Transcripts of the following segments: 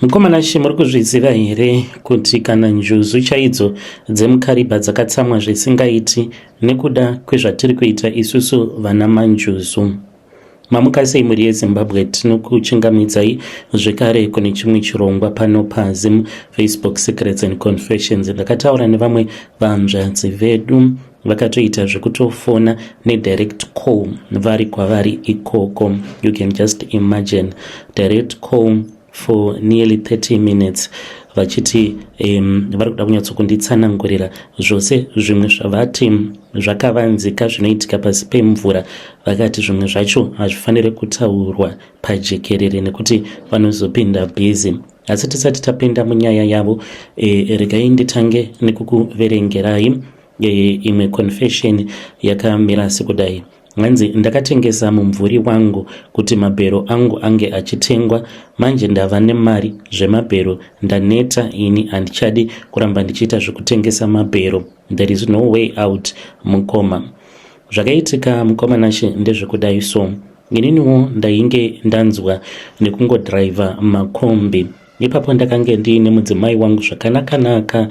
Mukomana Shi, muri kuzviziva here kuti kana njuzu chaidzo dzemuKariba dzakatsamwa zvisingaiti nekuda kwezvatiri kuita isusu vana manjuzu? Mamuka sei muri yeZimbabwe? Tinokuchingamidzai zvekare kune chimwe chirongwa pano paZim Facebook Secrets and Confessions. Ndakataura nevamwe vanzvadzi vedu vakatoita zvekutofona nedirect call vari kwavari ikoko. You can just imagine direct call for nearly 30 minutes vachiti vari kuda kunyatsokunditsanangurira zvose zvimwe zvavati zvakavanzika zvinoitika pasi pemvura. Vakati zvimwe zvacho hazvifaniri kutaurwa pajekerere nekuti vanozopinda bhizi. Asi tisati tapinda munyaya yavo, regai nditange nekukuverengerai imwe confession yakamira sekudai. Hanzi, ndakatengesa mumvuri wangu kuti mabhero angu ange achitengwa. Manje ndava nemari zvemabhero, ndaneta ini, handichadi kuramba ndichiita zvekutengesa mabhero. There is no way out, mukoma. Zvakaitika mukomana Shi ndezvekudai so. Ininiwo ndainge ndanzwa nekungodhiraivha makombi. Ipapo ndakange ndiine mudzimai wangu zvakanaka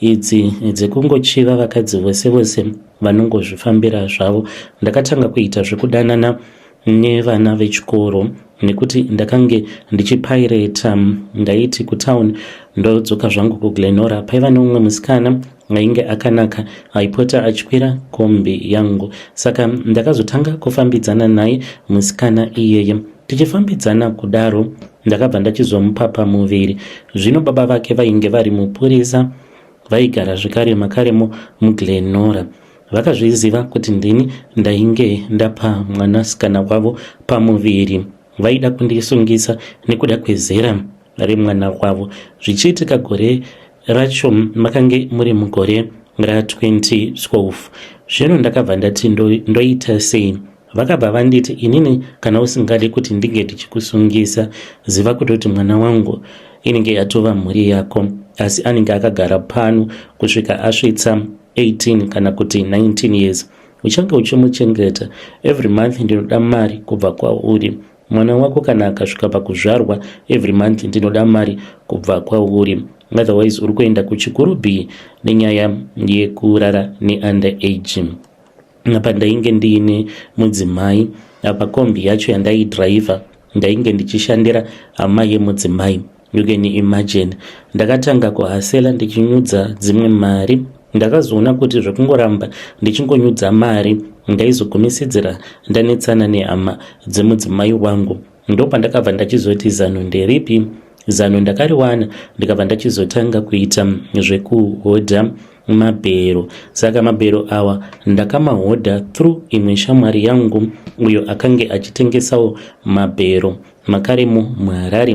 idzi dzekungochiva vakadzi vose vose vanongozvifambira zvavo. Ndakatanga kuita zvekudanana nevana vechikoro nekuti ndakange ndichipirata. Ndaiti kutown ndodzoka zvangu kuGlenora. Paiva neumwe musikana ainge akanaka aipota achikwira kombi yangu, saka ndakazotanga kufambidzana naye musikana iyeye. Tichifambidzana kudaro ndakabva ndachizomupa pamuviri. Zvino baba vake vainge vari mupurisa, vaigara zvekare makaremo muGlenora. Vakazviziva kuti ndini ndainge ndapa mwanasikana wavo pamuviri. Vaida kundisungisa nekuda kwezera remwana wavo. Zvichiitika gore racho makange muri mugore ra2012. Zvino ndakabva ndati ndoita sei? Vakabva vanditi, inini kana usingadi kuti ndinge ndichikusungisa, ziva kuti mwana wangu inenge yatova mhuri yako, asi anenge akagara pano kusvika asvitsa 18 kana kuti 19 years. Uchange uchimuchengeta. Every month ndinoda mari kubva kwauri. Mwana wako kana akasvika pakuzvarwa, every month ndinoda mari kubva kwauri. Otherwise uri kuenda kuchikuru B nenyaya yekurara neunderage. Apa ndainge ndiine mudzimai. Apa kombi yacho yandaidhiraivha ndainge ndichishandira hama yemudzimai. You can imagine. Ndakatanga kuhasela ndichinyudza dzimwe mari. Ndakazoona kuti zvekungoramba ndichingonyudza mari ndaizogumisidzira ndanetsana nehama dzemudzimai wangu. Ndopa ndakabva ndachizoti zano nderipi? Zano ndakariwana ndikabva ndachizotanga kuita zvekuhodha mabhero. Saka mabhero awa ndakamahodha through imwe shamwari yangu uyo akange achitengesawo mabhero makaremo muHarare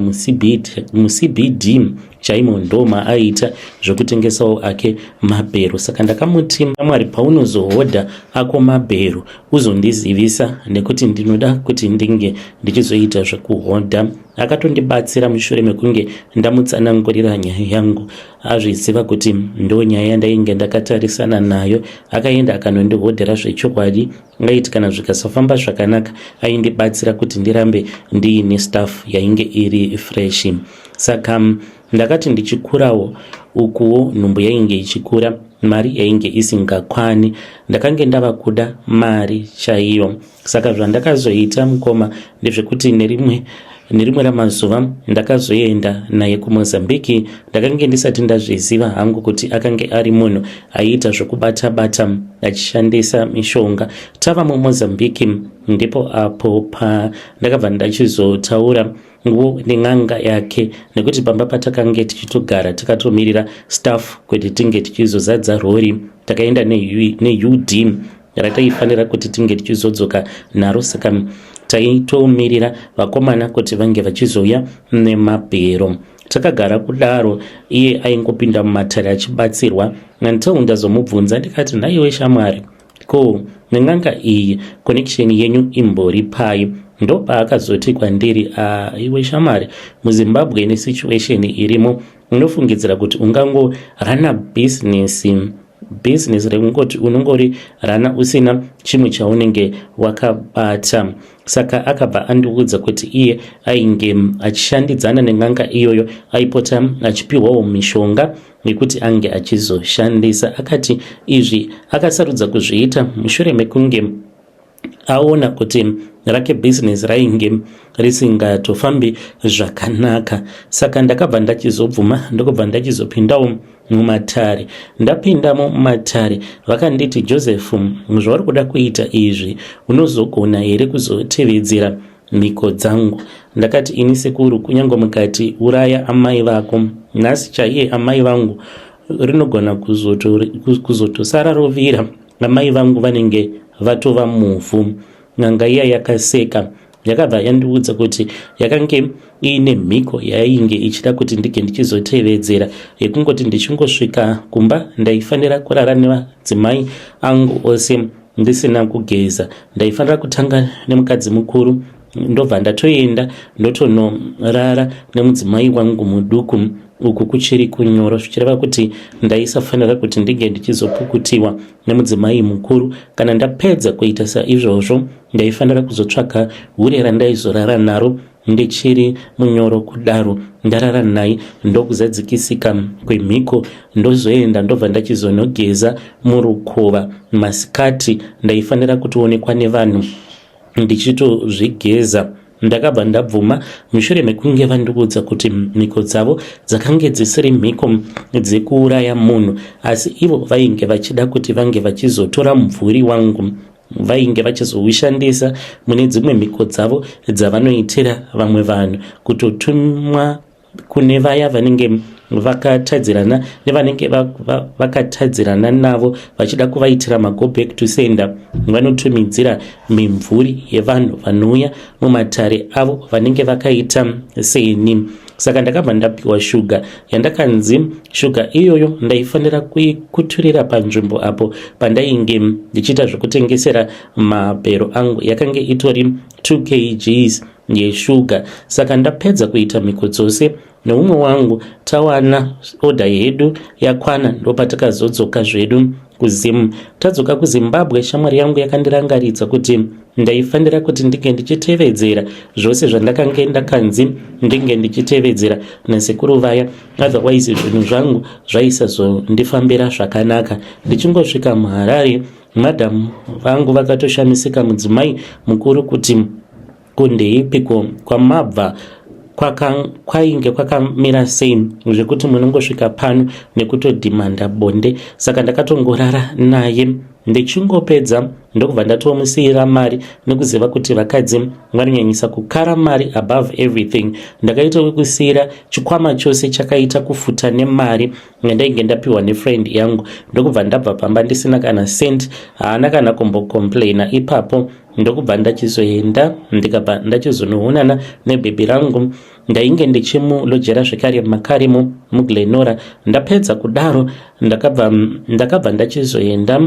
muCBD chaimo ndoma aita zvekutengesawo ake mabhero. Saka ndakamuti, Mwari, paunozohodha ako mabhero uzondizivisa nekuti ndinoda kuti ndinge ndichizoita zvekuhodha. Akatondibatsira mushure mekunge ndamutsanangurira nyaya yangu. Azviziva kuti ndo nyaya yandainge ndakatarisana nayo. Akaenda akanondihodhera zvechokwadi. Ngaiti kana zvikasafamba zvakanaka aindibatsira kuti ndirambe ndiine staff yainge iri fresh. Saka ndakati ndichikurawo ukuwo nhumbu yainge ichikura, mari yainge isingakwani, ndakange ndava kuda mari chaiyo. Saka zvandakazoita mukoma ndezvekuti nerimwe ramazuva ndakazoenda naye kuMozambique. Ndakange ndisati ndazviziva hangu kuti akange ari munhu aiita zvekubata-bata achishandisa mishonga. Tava muMozambique ndipo apo ndakabva ndachizotaura nen'anga yake, nekuti pamba patakange tichitogara takatomirira staff kuti tinge tichizozadza rori. Takaenda neUD rataifanira kuti tinge tichizodzoka naro, saka taitomirira vakomana kuti vange vachizouya nemabhero. Takagara kudaro, iye aingopinda mumatare achibatsirwa. Until ndazomubvunza ndikati, nhaiwe shamwari, ko nen'anga iyi connection yenyu imbori pai? Ndopa akazoti kwandiri, iwe shamwari, muZimbabwe nesituation irimo unofungidzira kuti ungangorana business rekungoti unongori rana usina chimwe chaunenge wakabata. saka akabva andiudza kuti iye ainge achishandidzana nen'anga iyoyo aipota achipiwawo mishonga yekuti ange achizoshandisa. Akati izvi akasarudza kuzviita mushure mekunge aona kuti rake bhizinesi rainge risingatofambi zvakanaka. Saka ndakabva ndachizobvuma ndokubva ndachizopindawo mumatare. Ndapindamo mumatare vakanditi, Joseph, zvauri kuda kuita izvi unozogona here kuzotevedzera mhiko dzangu? Ndakati, ini sekuru, kunyange mukati uraya amai vako, nhasi chaiye amai vangu rinogona kuzotosara rovira. Amai vangu vanenge vatova muvhu. N'anga iya yakaseka, yakabva yandiudza kuti yakange iine mhiko yainge ichida kuti ndige ndichizotevedzera, yekungoti ndichingosvika kumba ndaifanira kurara nevadzimai angu ose ndisina kugeza. Ndaifanira kutanga nemukadzi mukuru, ndobva ndatoenda ndotonorara nemudzimai wangu muduku, uku kuchiri kunyoro, zvichireva kuti ndaisafanira kuti ndige ndichizopukutiwa nemudzimai mukuru. Kana ndapedza kuita saizvozvo, ndaifanira kuzotsvaka hure randaizorara naro ndichiri munyoro kudaro, ndarara naye ndokuzadzikisika kwemhiko, ndozoenda ndobva ndachizonogeza murukova. Masikati ndaifanira kutoonekwa nevanhu ndichitozvigeza. Ndakabva ndabvuma mushure mekunge vandiudza kuti mhiko dzavo dzakange dzisiri mhiko dzekuuraya munhu, asi ivo vainge vachida kuti vange vachizotora mumvuri wangu, vainge vachizoushandisa mune dzimwe mhiko dzavo dzavanoitira vamwe vanhu, kutotumwa kune vaya vanenge vakatadzirana nevanenge vakatadzirana navo, vachida kuvaitira mago back to sender. Vanotumidzira mimvuri yevanhu vanouya mumatare avo vanenge vakaita seni. Saka ndakabva ndapiwa shuga yandakanzi shuga iyoyo ndaifanira kuikuturira panzvimbo apo pandainge ndichiita zvekutengesera mabhero angu. Yakange itori 2 kgs yeshuga. Saka ndapedza kuita mhiko dzose neumwe wangu, tawana oda yedu yakwana, ndopatakazodzoka zvedu kuzimu. Tadzoka kuZimbabwe, shamwari yangu yakandirangaridza kuti ndaifanira kuti ndige ndichitevedzera zvose zvandakange ndakanzi ndinge ndichitevedzera nasekuru vaya, otherwise zvinhu zvangu zvaisazondifambira zvakanaka. Ndichingosvika muHarare, madhamu vangu vakatoshamisika, mudzimai mukuru, kuti kundeipiko kwamabva kwainge kwakamira sei zvekuti munongosvika pano nekutodhimanda bonde. Saka ndakatongorara naye. Ndichingopedza ndokubva ndatomusiyira mari, nekuziva kuti vakadzi vanonyanyisa kukara mari above everything. Ndakaita wekusiyira chikwama chose chakaita kufuta nemari yandainge ndapiwa nefriend yangu, ndokubva ndabva pamba ndisina kana cent. Haana kana kumbokomplaina. Ipapo ndokubva ndachizoenda ndikabva ndachizonoonana nebhebhi rangu, ndainge ndichimulojera zvekare mumakarimo muGlenora. Ndapedza kudaro ndakabva ndachizoenda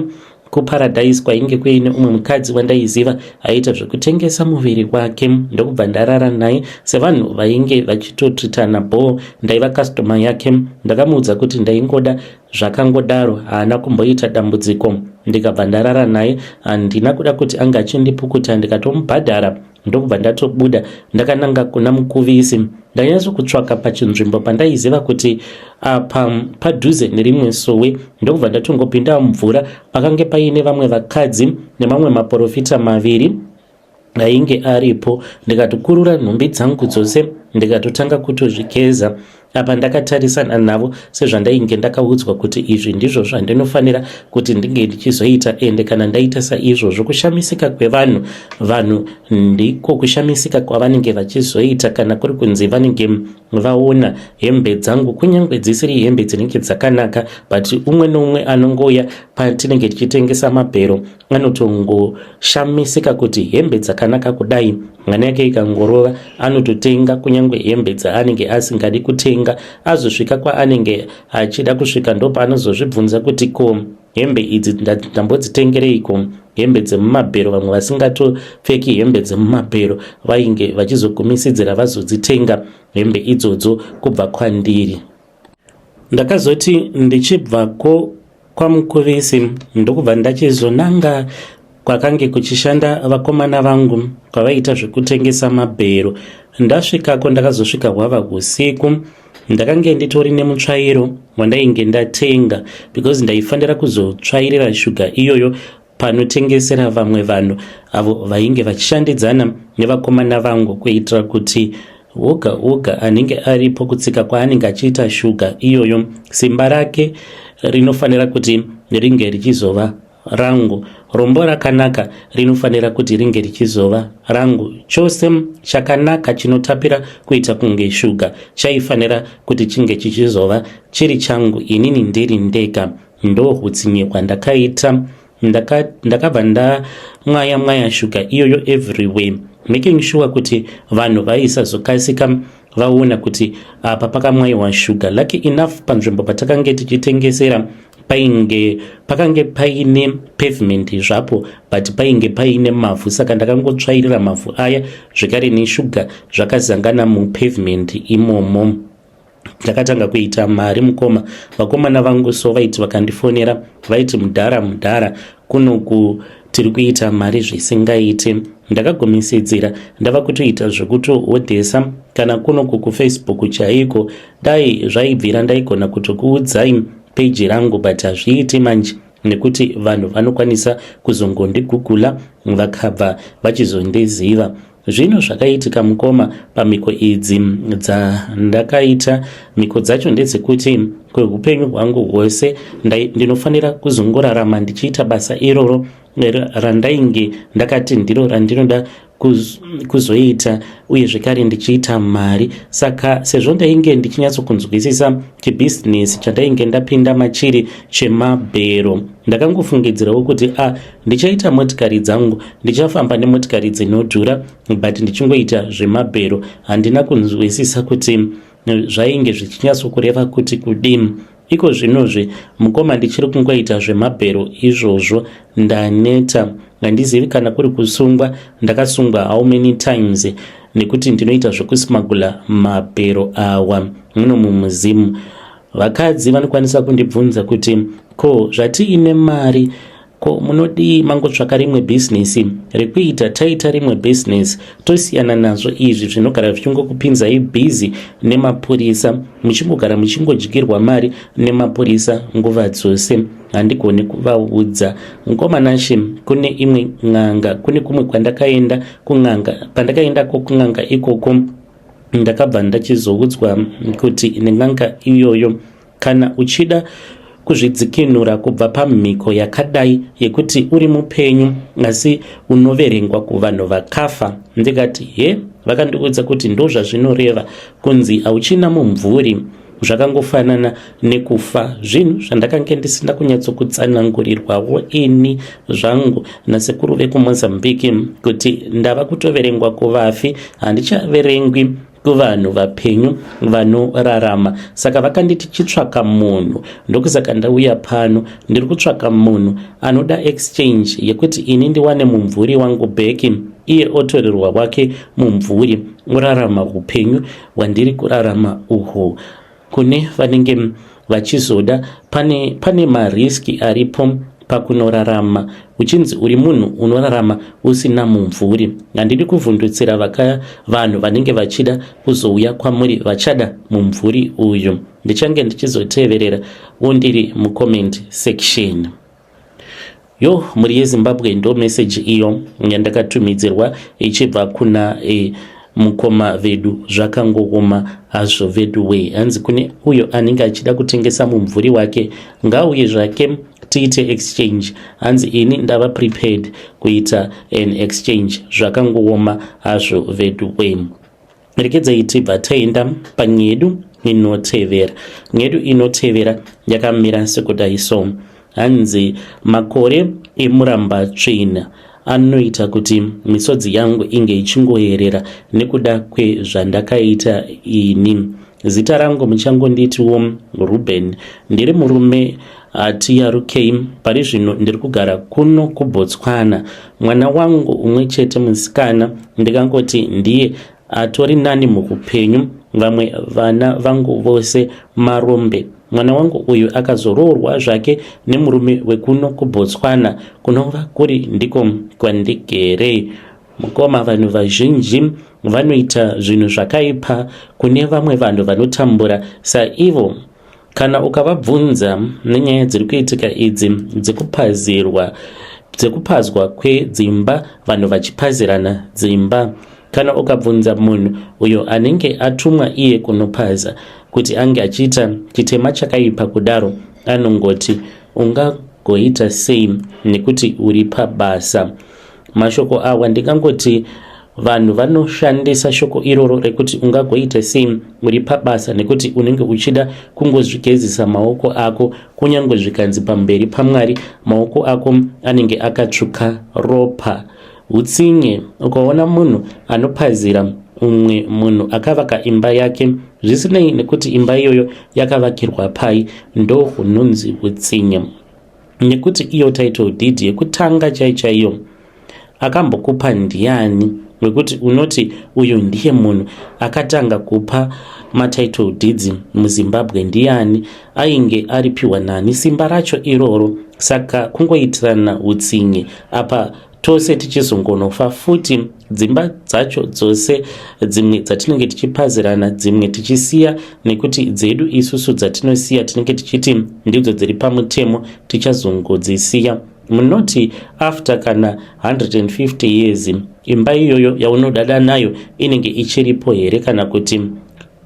kuParadise, kwainge kuine umwe mukadzi wandaiziva aita zvekutengesa muviri wake. Ndokubva ndarara naye sevanhu vainge vachitotritana bho. Ndaiva customer yake. Ndakamuudza kuti ndaingoda zvakangodaro, haana kumboita dambudziko. Ndikabva ndarara naye. Handina kuda kuti anga achindipukuta, ndikatomubhadhara ndokubva ndatobuda ndakananga kuna mukuvisi. Ndanyatsokutsvaka pachinzvimbo pandaiziva kuti apa padhuze nerimwe sowe, ndokubva ndatongopinda mumvura pakange paine vamwe vakadzi nemamwe maprofita maviri ainge aripo. Ndikatokurura nhumbi dzangu dzose ndikatotanga kutozvigeza. Apa ndakatarisana navo sezvandainge ndakaudzwa kuti izvi ndizvo zvandinofanira kuti ndinge ndichizoita. Ende kana ndaita saizvozvo, kushamisika kwevanhu ndiko kushamisika kwavanenge vachizoita, kana kuri kunzi vanenge vaona hembe dzangu, kunyange dzisiri hembe dzinenge dzakanaka, but umwe noumwe anongouya patinenge tichitengesa mabhero anotongoshamisika kuti hembe dzakanaka kudai. Mwana yake ikangorova anototenga kunyange hembe dzaanenge asingadi kutenga. Azosvika kwaanenge achida kusvika ndopaanozozvibvunza kuti ko hembe idzi ndambodzitengereiko? Hembe dzemumabhero. Vamwe vasingatopfeki hembe dzemumabhero vainge vachizogumisidzira vazodzitenga hembe idzodzo kubva kwandiri. Ndakazoti ndichibvako kwamukuvisi ndokubva ndachizonanga kwakange kuchishanda vakomana vangu kwavaita zvekutengesa mabhero. Ndasvikako ndakazosvika hwava usiku. Ndakange nditori nemutsvairo wandainge ndatenga because ndaifanira kuzotsvairira shuga iyoyo panotengesera vamwe vanhu avo vainge vachishandidzana nevakomana vangu, kuitira kuti woga anenge aripo kutsika kwaanenge achiita shuga iyoyo, simba rake rinofanira kuti ringe richizova rangu, rombo rakanaka rinofanira kuti ringe richizova rangu. Chose chakanaka chinotapira kuita kunge shuga chaifanira kuti chinge chichizova chiri changu inini ndiri ndega. Ndo hutsinye hwandakaita. Ndakabva ndamwaya shuga iyoyo everywhere, making sure kuti vanhu vaisazokasika vaona kuti apa pakamwaiwa shuga. Lucky enough panzvimbo patakange tichitengesera pakange paine pavement zvapo, but painge paine mavhu, saka ndakangotsvairira mavhu aya zvekare neshuga zvakazangana mupavement imomo. Ndakatanga kuita mari mukoma. Vakomana vangu so vaiti vakandifonera vaiti mudhara kunoku tiri kuita mari zvisingaite. Ndakagomisedzera ndava kutoita zvekutohodhesa kana kunoku kuFacebook chaiko. Dai zvaibvira ndaigona kutokuudzai peji rangu, but hazviiti manje nekuti vanhu vanokwanisa kuzongondigugula vakabva vachizondiziva. Zvino zvakaitika mukoma pamiko idzi dzandakaita. Miko dzacho ndedzekuti kweupenyu hwangu hwose ndinofanira kuzongorarama ndichiita basa iroro randainge ndakati ndiro randinoda kuzoita, uye zvekare ndichiita mari. Saka sezvo ndainge ndichinyatsokunzwisisa chibhizinesi chandainge ndapinda machiri chemabhero, ndakangofungidzirawo kuti ndichaita motikari dzangu, ndichafamba nemotikari dzinodhura, but ndichingoita zvemabhero. Handina kunzwisisa kuti zvainge zvichinyatsokureva kuti kudini. Iko zvinozve mukoma ndichiri kungoita zvemabhero izvozvo ndaneta. Handizivi kana kuri kusungwa, ndakasungwa how many times nekuti ndinoita zvekusmagula mabhero awa muno mumuzimu. Vakadzi vanokwanisa kundibvunza kuti ko zvatiine mari, ko munodii mangotsvaka rimwe bhizinesi rekuita? Taita rimwe bhizinesi tosiyana nazvo izvi zvinogara zvichingokupinzai bhizi nemapurisa, muchingogara muchingodyirwa mari nemapurisa nguva dzose. Handigoni kuvaudza. Mukomanashe kune imwe n'anga, kune kumwe kwandakaenda kun'anga. Pandakaendako kun'anga ikoko ndakabva ndachizoudzwa kuti nen'anga iyoyo kana uchida kuzvidzikinura kubva pamhiko yakadai yekuti uri mupenyu asi unoverengwa kuvanhu vakafa, ndikati vakandiudza kuti ndo zvazvinoreva kunzi hauchina mumvuri, zvakangofanana nekufa. Zvinhu zvandakange ndisina kunyatsokutsanangurirwawo ini zvangu nasekuru vekumozambiki kuti ndava kutoverengwa kuvafi, handichaverengwi kuvanhu vapenyu vanorarama. Saka vakanditi chitsvaka munhu, ndokusaka ndauya pano ndiri kutsvaka munhu anoda exchange yekuti ini ndiwane mumvuri wangu bheki, iye otorerwa wake mumvuri, urarama upenyu hwandiri kurarama uhwo. Kune vanenge vachizoda pane mariski aripo pakunorarama uchinzi uri munhu unorarama usina mumvuri. Handidi kuvhundutsira vanhu vanenge vachida kuzouya kwamuri vachada mumvuri uyu. Ndichange ndichizoteverera undiri mucomment section. Muri yeZimbabwe ndo message iyo yandakatumidzirwa ichibva kuna mukoma vedu zvakangooma hazvo vedu we. Hanzi kune uyo anenge achida kutengesa mumvuri wake ngauye zvake tiite exchange. Hanzi ini ndava prepared kuita an exchange, zvakangooma hazvo vedu we. Rekedzai tibva taenda panyedu inotevera. Nyedu inotevera yakamira sekudai so. Hanzi makore emuramba tsvina anoita kuti misodzi yangu inge ichingoyerera nekuda kwezvandakaita ini. Zita rangu muchangonditiwo Ruben. Ndiri murume TRK. Pari zvino ndiri kugara kuno kuBotswana. Mwana wangu umwe chete musikana ndikangoti ndiye atori nani mukupenyu. Vamwe vana vangu vose marombe. mwana wangu uyu akazoroorwa zvake nemurume wekuno kuBotswana kunova kuri ndiko kwandigere. Mukoma, vanhu vazhinji vanoita zvinhu zvakaipa kune vamwe vanhu vanotambura saivo. Kana ukavabvunza nenyaya dziri kuitika idzi dzekupazwa kwedzimba, vanhu vachipazirana dzimba, kana ukabvunza munhu uyo anenge atumwa iye kunopaza kuti ange achiita chitema chakaipa kudaro, anongoti ungagoita sei nekuti uri pabasa. Mashoko awa ndingangoti vanhu vanoshandisa shoko iroro rekuti ungagoita sei uri pabasa nekuti unenge uchida kungozvigezisa maoko ako, kunyange zvikanzi pamberi paMwari maoko ako anenge akatsvuka ropa. Utsinye ukaona munhu anopazira umwe munhu akavaka imba yake zvisinei nekuti imba iyoyo yakavakirwa pai, ndo hunonzi utsinye. Nekuti iyo title deed yekutanga chaiyo akambokupa ndiani, wekuti unoti uyu ndiye munhu akatanga kupa matitle deeds muZimbabwe ndiani, ainge aripiwa nani simba racho iroro. Saka kungoitirana utsinye apa tose tichizongonofa futi, dzimba dzacho dzose dzimwe dzatinenge tichipazirana dzimwe tichisiya, nekuti dzedu isusu dzatinosiya tinenge tichiti ndidzo dziri pamutemo tichazongodzisiya. Munoti after kana 150 years imba iyoyo yaunodada nayo inenge ichiripo here, kana kuti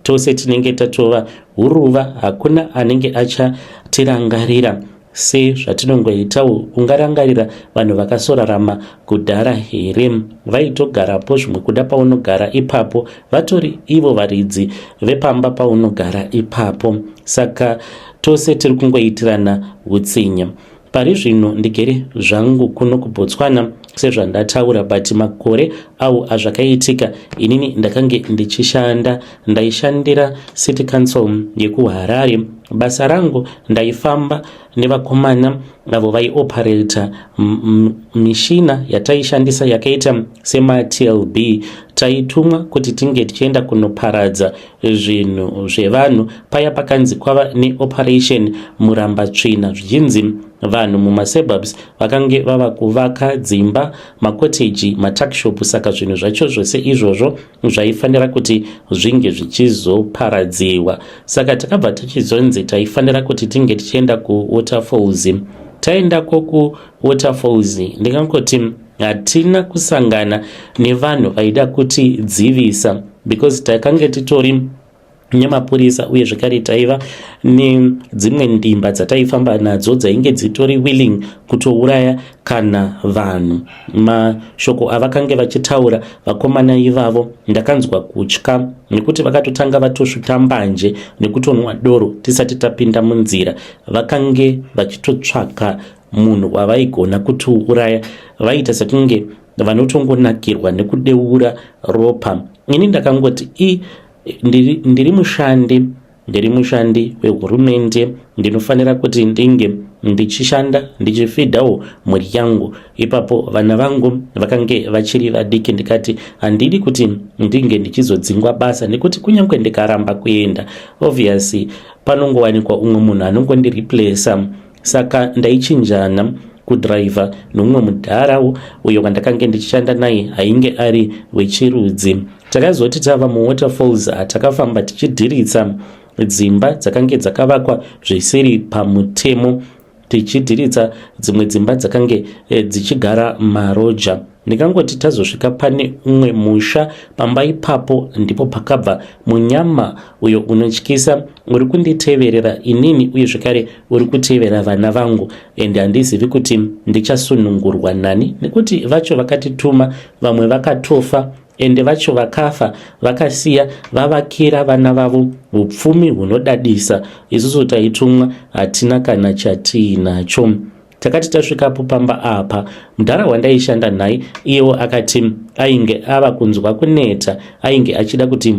tose tinenge tatova huruva, hakuna anenge achatirangarira sezvatinongoitawo. Ungarangarira vanhu vakasorarama kudhara here, vaitogarapo zvimwe kuda paunogara ipapo, vatori ivo varidzi vepamba paunogara ipapo. Saka tose tiri kungoitirana utsinye. Pari zvino ndigere zvangu kuno kuBotswana sezvandataura, but makore awo azvakaitika inini ndakange ndichishanda, ndaishandira City Council yekuHarare. Basa rangu ndaifamba nevakomana avo vaioperata mishina yataishandisa yakaita sema-TLB. Taitumwa kuti tinge tichienda kunoparadza zvinhu zvevanhu paya pakanzi kwava neoperation Muramba Tsvina, zvichinzi vanhu mumasuburbs vakange vava kuvaka dzimba, makoteji, matakshop. Saka zvinhu zvacho zvose izvozvo zvaifanira kuti zvinge zvichizoparadziwa. Saka takabva tichizonzi taifanira kuti tinge tichienda kuWaterfalls. Taendako kuWaterfalls ndingangoti hatina kusangana nevanhu vaida kutidzivisa, because takange titori nemapurisa uye zvekare taiva nedzimwe ndimba dzataifamba nadzo dzainge dzitori willing kutouraya kana vanhu. Mashoko avakange vachitaura vakomana ivavo ndakanzwa kutya, nekuti vakatotanga vatosvuta mbanje nekutonwa doro tisati tapinda munzira. Vakange vachitotsvaka munhu wavaigona kutiuraya, vaita sekunge vanotongonakirwa nekudeura ropa. Ini ndakangoti ndiri mushandi wehurumende, ndinofanira kuti ndinge ndichishanda ndichifidhawo mhuri yangu. Ipapo vana vangu vakange vachiri vadiki, ndikati handidi kuti ndinge ndichizodzingwa basa, nekuti kunyange ndikaramba kuenda obviously panongowanikwa umwe munhu anongondireplace. Saka ndaichinjana kudhiraivha nomumwe mudharawo uyo wandakange ndichishanda naye ainge ari wechirudzi. Takazoti tava muWaterfalls takafamba tichidhiritsa dzimba dzakange dzakavakwa zvisiri pamutemo, tichidhiritsa dzimwe dzimba dzakange dzichigara maroja. Ndikangoti tazosvika pane umwe musha, pamba ipapo ndipo pakabva munyama uyo unotyisa uri kunditeverera inini uye zvekare uri kutevera vana vangu, ende handizivi kuti ndichasunungurwa nani, nekuti vacho vakatituma, vamwe vakatofa, ende vacho vakafa vakasiya vavakira vana vavo upfumi hunodadisa. Isusu taitumwa hatina kana chatiinacho. Takati tasvikapo pamba apa, mudhara wandaishanda naye iyewo akati ainge ava kunzwa kuneta, ainge achida kuti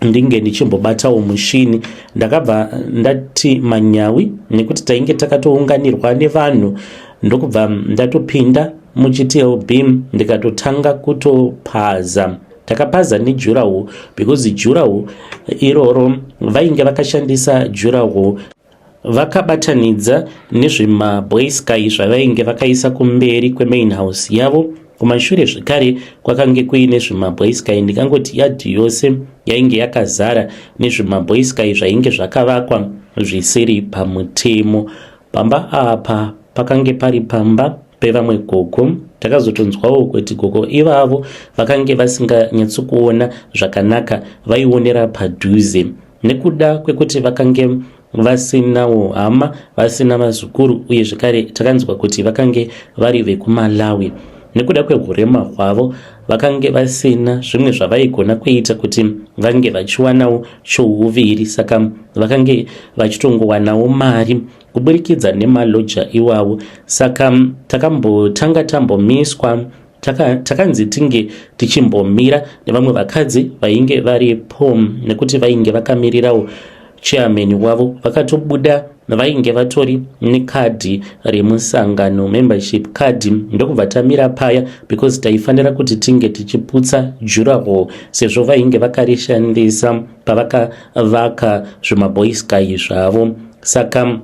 ndinge ndichimbobatawo mushini. Ndakabva ndati manyawi, nekuti tainge takatounganirwa nevanhu, ndokubva ndatopinda muchiTLB ndikatotanga kutopaza. Takapaza nejurawo, because jurawo iroro vainge vakashandisa jurawo vakabatanidza nezvemaboy sky zvavainge vakaisa kumberi kwemain house yavo. Kumashure zvekare kwakange kuine zvemaboy sky, ndikangoti yadhi yose yainge yakazara nezvemaboy sky zvainge zvakavakwa zvisiri pamutemo. Pamba apa pakange pari pamba pevamwe gogo. Takazotonzwawo kuti gogo ivavo vakange vasinganyatsokuona zvakanaka, vaionera padhuze nekuda kwekuti vakange vasinawo hama, vasina vazukuru, uye zvekare takanzwa kuti vakange vari vekuMalawi. Nekuda kwehurema hwavo vakange vasina zvimwe zvavaigona kuita kuti vange vachiwanawo chouviri, saka vakange vachitongowanawo mari kuburikidza nemaloja iwavo. Saka takambotanga tambomiswa, takanzi tinge tichimbomira nevamwe vakadzi vainge varipo, nekuti vainge vakamirirawo chairman wavo. Vakatobuda vainge vatori nekadhi remusangano, membership card, ndokubva tamira paya because taifanira kuti tinge tichiputsa jurahall sezvo vainge vakarishandisa pavakavaka zvemaboy sky zvavo. Saka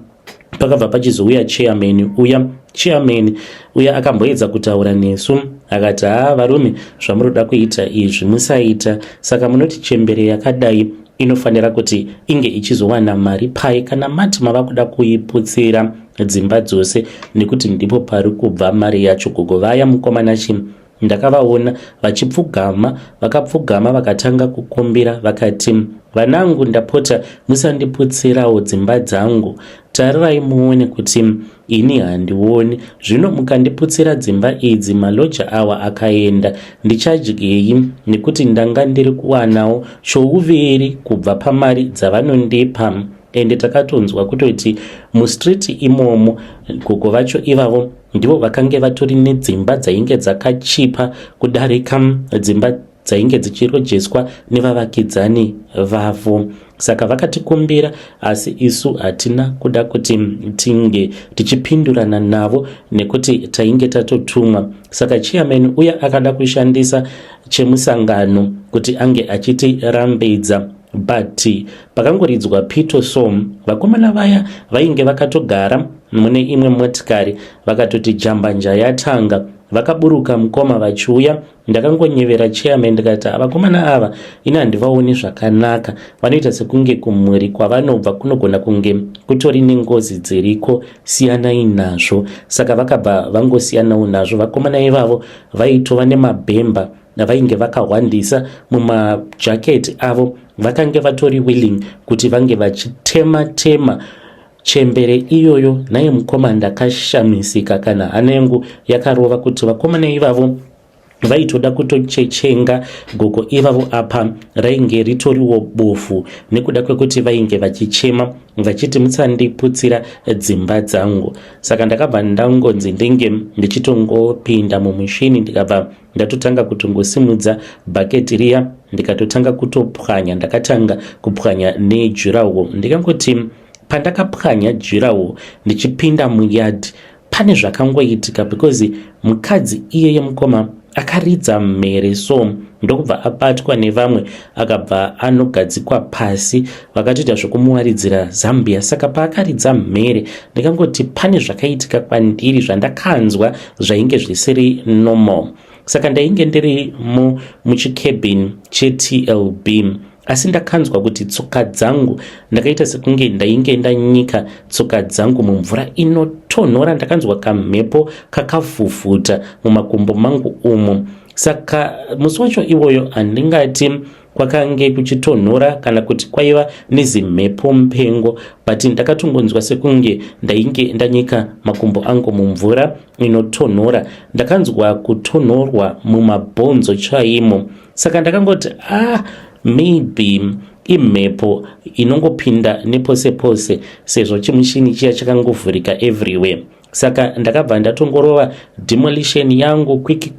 pakabva pachizouya chairman uya akamboedza kutaura nesu akati, varume, zvamuroda kuita izvi musaita. Saka munoti chembere yakadai inofanira kuti inge ichizowana mari pai kana mati mava kuda kuiputsira dzimba dzose, nekuti ndipo pari kubva mari yacho. Gogo vaya mukomana ndakavaona vachipfugama, vakapfugama vakatanga kukumbira, vakati, vanangu, ndapota musandiputsirawo dzimba dzangu, tarirai muone kuti ini handioni. Zvino mukandiputsira dzimba idzi, maloja awa akaenda, ndichadyei? Nekuti ndanga ndiri kuwanawo chouviri kubva pamari dzavanondipa. Ende takatonzwa kutoti mustreet imomo gogo vacho ivavo ndivo vakange vatori nedzimba dzainge dzakachipa kudarika dzimba dzainge dzichirojeswa nevavakidzani vavo. Saka vakatikumbira, asi isu hatina kuda kuti tinge tichipindurana navo nekuti tainge tatotumwa. Saka chairman uya akada kushandisa chemusangano kuti ange achitirambidza, but pakangoridzwa pito som, vakomana vaya vainge vakatogara mune imwe motikari vakatoti jambanja yatanga, vakaburuka mukoma vachiuya. Ndakangonyevera chairman ndikati, vakomana ava ini handivaoni zvakanaka, vanoita sekunge kumhuri kwavanobva kunogona kunge kutori nengozi dziriko, siyanai nazvo. Saka vakabva vangosiyanawo nazvo. Vakomana ivavo vaitova nemabhemba navainge vakahwandisa mumajaketi avo, vakange vatori willing kuti vange vachitema chembere iyoyo. Naye mukoma ndakashamisika kana hana yangu yakarova kuti vakomana ivavo vaitoda kutochechenga gogo ivavo apa rainge ritoriwo bofu, nekuda kwekuti vainge vachichema vachiti mutsandiputsira dzimba dzangu. Saka ndakabva ndangonzi ndinge ndichitongopinda mumushini, ndikabva ndatotanga kutongosimudza bhaketi riya ndikatotanga kutopwanya. Ndakatanga kupwanya nejurahall. Ndikangoti pandakapwanya jurahall ndichipinda muyadhi, pane zvakangoitika because mukadzi iyeye mukoma akaridza mhere, so ndokubva abatwa nevamwe akabva anogadzikwa pasi, vakatoita zvokumuwaridzira Zambia. Saka paakaridza mhere ndikangoti pane zvakaitika kwandiri zvandakanzwa zvainge zvisiri normal. Saka ndainge ndiri muchikebhini cheTLB, asi ndakanzwa kuti tsoka dzangu, ndakaita sekunge ndainge ndanyika tsoka dzangu mumvura inotonhora. Ndakanzwa kamhepo kakavhuvhuta mumakumbo mangu umo. Saka musi wacho iwoyo handingati kwakange kuchitonhora kana kuti kwaiva nezimhepo mupengo, but ndakatongonzwa sekunge ndainge ndanyika makumbo angu mumvura inotonhora. Ndakanzwa kutonhorwa mumabhonzo chaimo. Saka ndakangoti maybe imhepo inongopinda nepose pose sezvo chimushini chiya chakangovhurika everywhere. Saka ndakabva ndatongorova demolition yangu quick.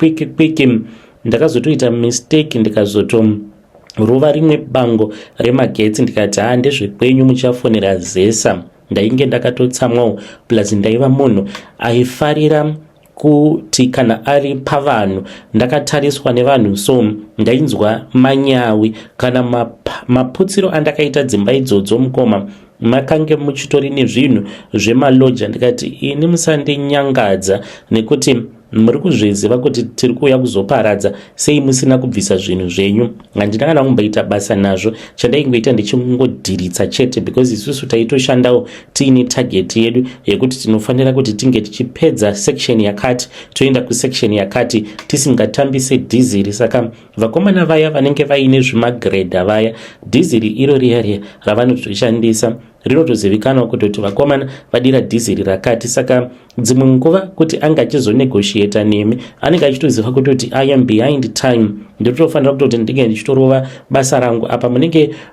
Ndakazotoita mistake ndikazotorova rimwe bango remagetsi, ndikati ndezvekwenyu muchafonera zesa. Ndainge ndakatotsamwawo, plus ndaiva munhu aifarira kuti kana ari pavanhu ndakatariswa nevanhu, so ndainzwa manyawi kana maputsiro andakaita dzimba idzodzo mukoma makange muchitori nezvinhu zvemaloja. Ndikati ini musandinyangadza nekuti muri kuzviziva kuti tiri kuuya kuzoparadza, sei musina kubvisa zvinhu zvenyu? Handina kana kumboita basa nazvo, chandaingoita ndichingodhiritsa chete, because isusu taitoshandawo tiine target yedu yekuti tinofanira kuti tinge tichipedza section yakati toenda kusection yakati tisingatambise dhiziri. Saka vakomana vaya vanenge vaine zvimagredha vaya, dhiziri iro riya ravanotoshandisa rinotozivikanwa kutoti vakomana vadira dhiziri rakati. Saka dzimwe nguva kuti anga achizonegotiata nemi anenge achitoziva kutoti I am behind time, nditofanira kutoti ndinge ndichitorova basa rangu. Apa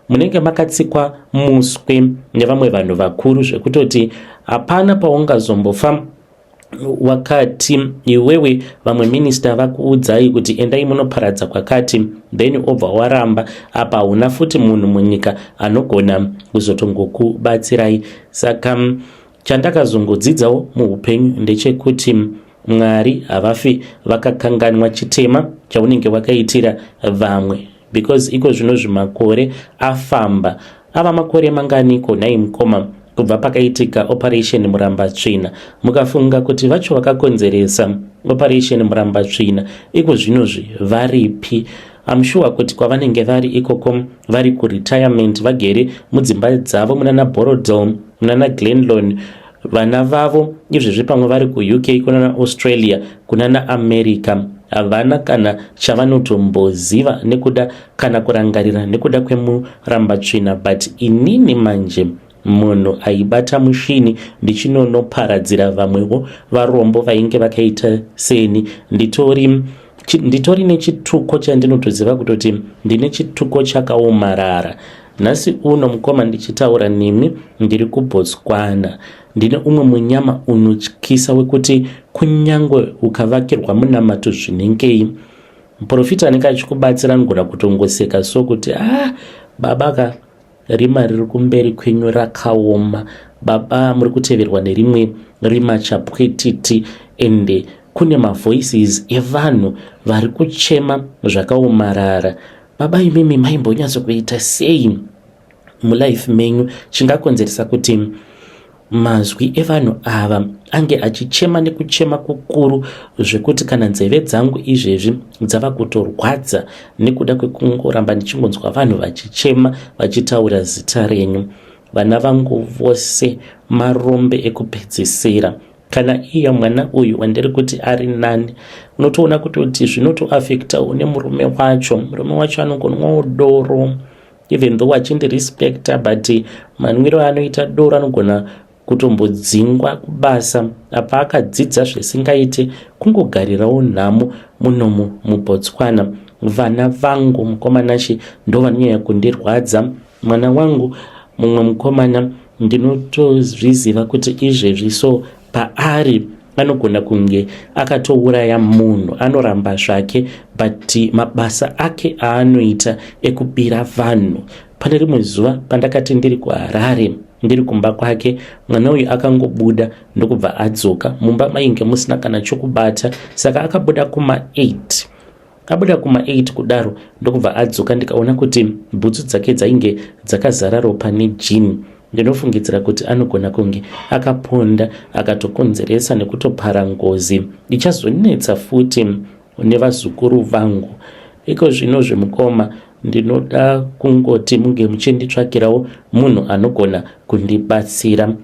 munenge makatsikwa muswe nevamwe vanhu vakuru zvekutoti hapana paungazombofa wakati iwewe vamwe minista vakuudzai kuti endai munoparadza kwakati, then obva waramba. Apa hauna futi munhu munyika anogona kuzotongokubatsirai. Saka chandakazongodzidzawo muupenyu ndechekuti Mwari havafi vakakanganwa chitema chaunenge wakaitira vamwe, because iko zvino zvimakore afamba. Ava makore manganiko nhai mukoma kubva pakaitika operation Muramba Tsvina, mukafunga kuti vacho vakakonzeresa operation Muramba Tsvina iko zvinozvi varipi? I'm sure kuti kwavanenge vari ikoko vari kuretirement, vagere mudzimba dzavo munana Borodom, munana Glenlon, vana vavo izvezvi pamwe vari kuUK, kunana Australia, kunana America. Havana kana chavanotomboziva nekuda kana kurangarira nekuda kwemuramba tsvina. But inini manje munhu aibata mushini ndichinonoparadzira vamwewo varombo vainge vakaita seni, nditori nechituko chandinotoziva kutoti ndine chituko chakaomarara. Nhasi uno mukoma ndichitaura nemi ndiri kuBotswana, ndine umwe munyama unotyisa wekuti kunyangwe ukavakirwa munamato zvinengei, muprofita anenge achikubatsira anogona kutongoseka so kuti baba rima riri kumberi kwenyu rakaoma, baba muri kuteverwa nerimwe rima chapwetiti, ende kune mavoices evanhu vari kuchema zvakaomarara. Baba imimi maimbonyatso kuita sei mulife menyu chingakonzeresa kuti mazwi evanhu ava ange achichema nekuchema kukuru zvekuti kana nzeve dzangu izvezvi dzava kutorwadza nekuda kwekungoramba ndichingonzwa vanhu vachichema vachitaura zita renyu? Vana vangu vose marombe ekupedzisira. Kana iya mwana uyu wandiri kuti ari nani, unotoona kuti zvinotoafektawo nemurume wacho. Murume wacho anogonwawo doro, even though achindirespecta, but manwiro anoita doro anogona kutombodzingwa kubasa. Apa akadzidza zvisingaite kungogarirawo nhamo munomu muBotswana. Vana vangu mukomanashi ndo vanonyanya kundirwadza. Mwana wangu mumwe mukomana ndinotozviziva kuti izvezvi so paari anogona kunge akatouraya munhu, anoramba zvake, but mabasa ake aanoita ekubira vanhu. Pane rimwe zuva pandakati ndiri kuHarare, ndiri kumba kwake, mwana uyu akangobuda ndokubva adzoka. Mumba mainge musina kana chokubata, saka akabuda kuma8 kudaro ndokubva adzoka. Ndikaona kuti bhutsu dzake dzainge dzakazara ropa nejini. Ndinofungidzira kuti anogona kunge akaponda akatokonzeresa nekutopara ngozi ichazonetsa futi nevazukuru vangu. Iko zvino zvemukoma ndinoda kungoti munge muchinditsvakirawo munhu anogona kundibatsira.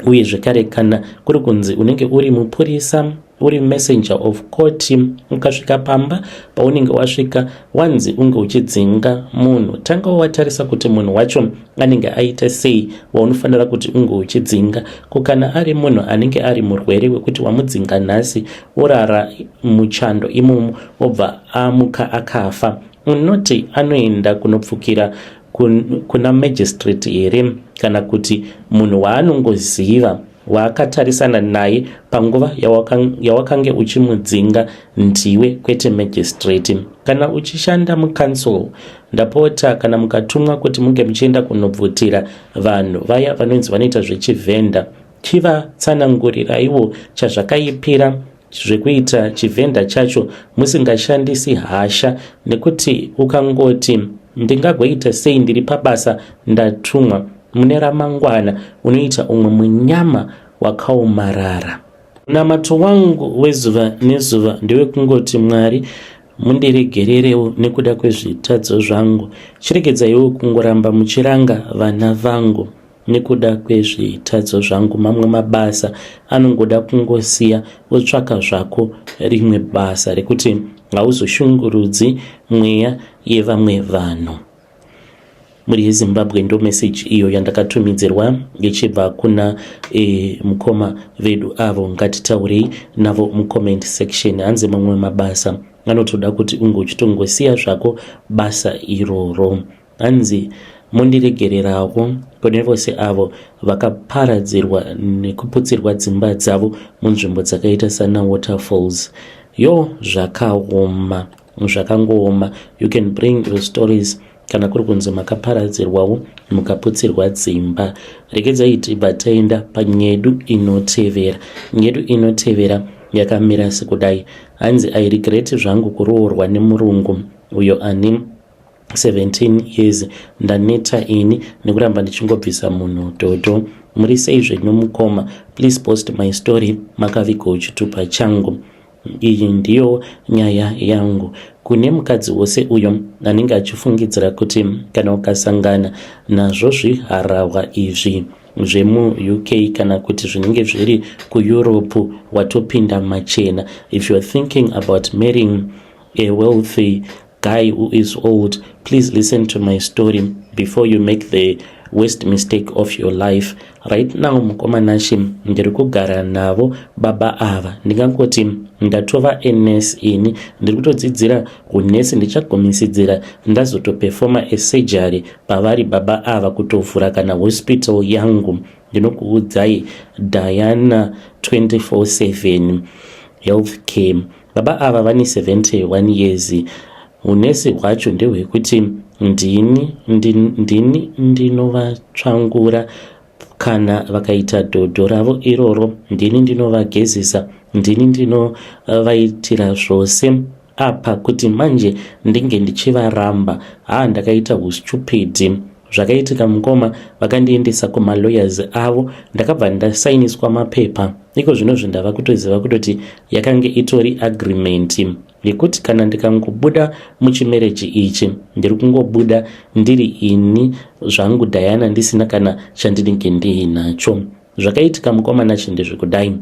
Uye zvekare kana kuri kunzi unenge uri mupurisa, uri messenger of court, ukasvika pamba paunenge wasvika wanzi unge uchidzinga munhu, tanga watarisa kuti munhu wacho anenge aita sei waunofanira kuti unge uchidzinga. Kukana ari munhu anenge ari murwere wekuti wamudzinga nhasi orara muchando imomo obva amuka akafa, unoti anoenda kunopfukira kuna magistrate here, kana kuti munhu waanongoziva waakatarisana naye panguva yawakange uchimudzinga ndiwe, kwete magistrate. Kana uchishanda mucouncil, ndapota kana mukatumwa kuti munge muchienda kunobvutira vanhu vaya vanonzi vanoita zvechivhenda, chivatsananguriraiwo chazvakaipira zvekuita chivhenda chacho musingashandisi hasha, nekuti ukangoti ndingagoita sei ndiri pabasa ndatumwa, mune ramangwana unoita umwe munyama wakaomarara. Munamato wangu wezuva nezuva ndewekungoti Mwari mundiregererewo nekuda kwezvitadzo zvangu. Chiregedzaiwo kungoramba muchiranga vana vangu nekuda kwezvitadzo zvangu. Mamwe mabasa anongoda kungosiya wotsvaka zvako rimwe basa rekuti hauzoshungurudzi mweya yevamwe vanhu. Muri yeZimbabwe ndo meseji iyo yandakatumidzirwa ichibva kuna mukoma vedu avo. Ngatitaurei navo mucomment section. Hanzi mamwe mabasa anotoda kuti unge uchitongosiya zvako basa iroro. Hanzi mundiregererawo kune vose avo vakaparadzirwa nekuputsirwa dzimba dzavo munzvimbo dzakaita sana waterfalls. Zvakaoma, zvakangooma. You can bring your stories kana kuri kunzi makaparadzirwawo mukaputsirwa dzimba. Regedzai tibva taenda panyedu inotevera. Nyedu inotevera yakamira sekudai. Hanzi I regret zvangu kuroorwa nemurungu uyo ane 17 years. Ndaneta ini nekuramba ndichingobvisa munhu toto. Muri sei zvenyu mukoma? Please post my story makavigo chitupa changu. Iyi ndiyo nyaya yangu. Kune mukadzi wose uyo anenge achifungidzira kuti kana ukasangana nazvo zviharahwa izvi zvemu UK kana kuti zvinenge zviri kuEurope watopinda machena. If you're thinking about marrying a wealthy guy who is old, please listen to my story before you make the worst mistake of your life. Right now mukoma nashi ndiri kugara navo baba ava. Ndingangoti ndatova NS ini ndiri kutodzidzira unesi, ndichagomisidzira ndazotoperforma a surgery pavari baba ava kutovhura kana hospital yangu. Ndinokuudzai Diana 24/7 healthcare. Baba ava vane 71 years. Unesi hwacho ndehwekuti ndini ndinovatsvangura kana vakaita dhodho ravo iroro, ndini ndinovagezesa, ndini ndinovaitira zvose apa kuti manje ndinge ndichivaramba. Ndakaita hustupid. Zvakaitika mukoma vakandiendesa kumalawyers avo, ndakabva ndasainiswa mapepa. Iko zvino zvindava kutoziva kutoti yakange itori agreement yekuti kana ndikangobuda muchimereji ichi ndiri kungobuda ndiri ini zvangu Diana ndisina kana chandinenge ndiinacho. Zvakaitika mukoma nacho ndezvekudai.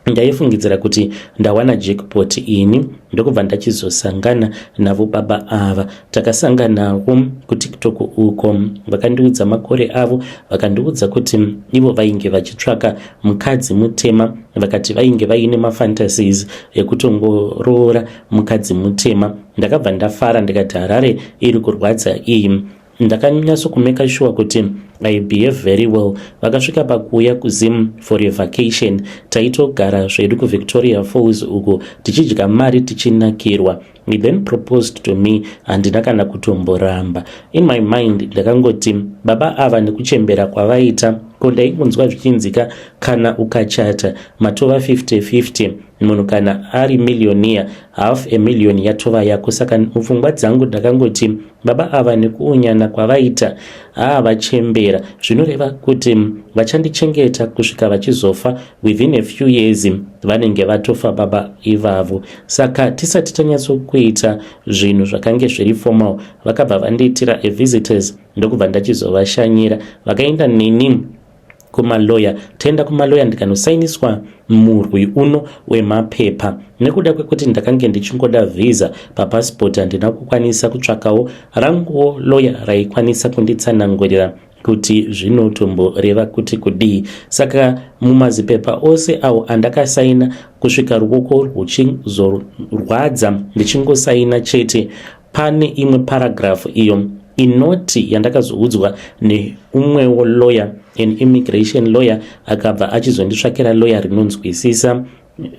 Ndaifungidzira kuti ndawana jackpot ini ndokubva ndachizosangana navo baba ava. Takasanganawo kuTikTok uko, vakandiudza makore avo, vakandiudza kuti ivo vainge vachitsvaka mukadzi mutema, vakati vainge vaine mafantasies ekutongoroora mukadzi mutema. Ndakabva ndafara ndikati Harare iri kurwadza iyi. Ndakanyatso kumeka sure kuti I behave very well. Vakasvika pakuuya kuZim for a vacation. Taitogara zvedu kuVictoria Falls uko tichidya mari tichinakirwa. He then proposed to me. Handina kana kutomboramba. In my mind ndakangoti baba ava nekuchembera kwavaita ko ndaikunzwa zvichinzika kana ukachata matova 50-50. Munhu kana ari millionaire, $500,000 yatova yako. Saka mupfungwa dzangu ndakangoti baba ava nekuunyana kwavaita vachembera, zvinoreva kuti vachandichengeta kusvika vachizofa. Within a few years vanenge vatofa baba ivavo. Saka tisati tanyatsokuita zvinhu zvakange zviri formal, vakabva vandiitira a visitors ndokubva ndachizovashanyira. Vakaenda nini kumaloya. Taenda kumaloya ndikanosainiswa murwi uno wemapepa. Nekuda kwekuti ndakange ndichingoda visa papassport, handina kukwanisa kutsvakawo ranguwo loya raikwanisa kunditsanangurira kuti zvinotomboreva kuti kudii. Saka mumazipepa ose awo andakasaina kusvika ruoko rwuchizorwadza ndichingosaina chete, pane imwe paragraph iyo inoti yandakazoudzwa neumwewo lawyer, an immigration lawyer, akabva achizonditsvakira lawyer rinonzwisisa